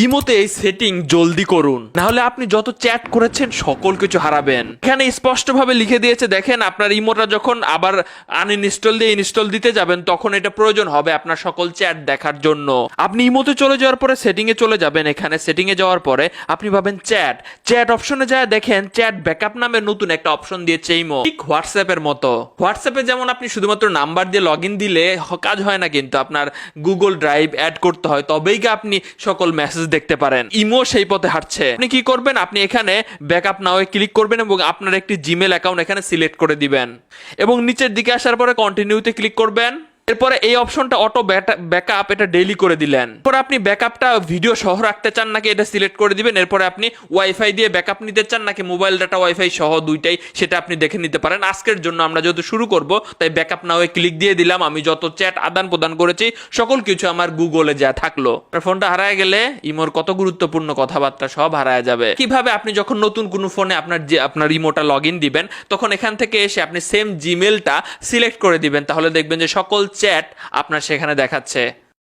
ইমোতে এই সেটিং জলদি করুন, না হলে আপনি যত চ্যাট করেছেন সকল কিছু হারাবেন। এখানে স্পষ্টভাবে লিখে দিয়েছে, দেখেন আপনার ইমোটা যখন আবার আনইনস্টল দিয়ে ইনস্টল দিতে যাবেন তখন এটা প্রয়োজন হবে আপনার সকল চ্যাট দেখার জন্য। আপনি ইমোতে চলে যাওয়ার পরে সেটিং এ চলে যাবেন। এখানে সেটিং এ যাওয়ার পরে আপনি পাবেন চ্যাট। চ্যাট অপশনে যায় দেখেন চ্যাট ব্যাকআপ নামে নতুন একটা অপশন দিয়েছে ইমো, ঠিক হোয়াটসঅ্যাপের মতো। হোয়াটসঅ্যাপে যেমন আপনি শুধুমাত্র নাম্বার দিয়ে লগ ইন দিলে কাজ হয় না, কিন্তু আপনার গুগল ড্রাইভ অ্যাড করতে হয়, তবেই কি আপনি সকল মেসেজ দেখতে পারেন। ইমো সেই পথে হাঁটছে। আপনি কি করবেন, আপনি এখানে ব্যাকআপ নাও ক্লিক করবেন এবং আপনার একটি জিমেল অ্যাকাউন্ট এখানে সিলেক্ট করে দিবেন এবং নিচের দিকে আসার পরে কন্টিনিউতে ক্লিক করবেন। এরপরে এই অপশনটা অটো ব্যাকআপ এটা ডেইলি করে দিলেন। এরপর আপনি ব্যাকআপটা ভিডিও সহ রাখতে চান নাকি এটা সিলেক্ট করে দিবেন। এরপরে আপনি ওয়াইফাই দিয়ে ব্যাকআপ নিতে চান নাকি মোবাইল ডাটা ওয়াইফাই সহ দুইটাই, সেটা আপনি দেখে নিতে পারেন। আজকের জন্য আমরা যেহেতু শুরু করব তাই ব্যাকআপ নাও ক্লিক দিয়ে দিলাম। আমি যত চ্যাট আদান প্রদান করেছি সকল কিছু আমার গুগলে যা থাকলো। ফোনটা হারায় গেলে ইমোর কত গুরুত্বপূর্ণ কথাবার্তা সব হারায় যাবে। কিভাবে আপনি যখন নতুন কোনো ফোনে আপনার ইমোটা লগ ইন দিবেন তখন এখান থেকে এসে আপনি সেম জিমেলটা সিলেক্ট করে দিবেন, তাহলে দেখবেন যে সকল চ্যাট আপনার সেখানে দেখাচ্ছে।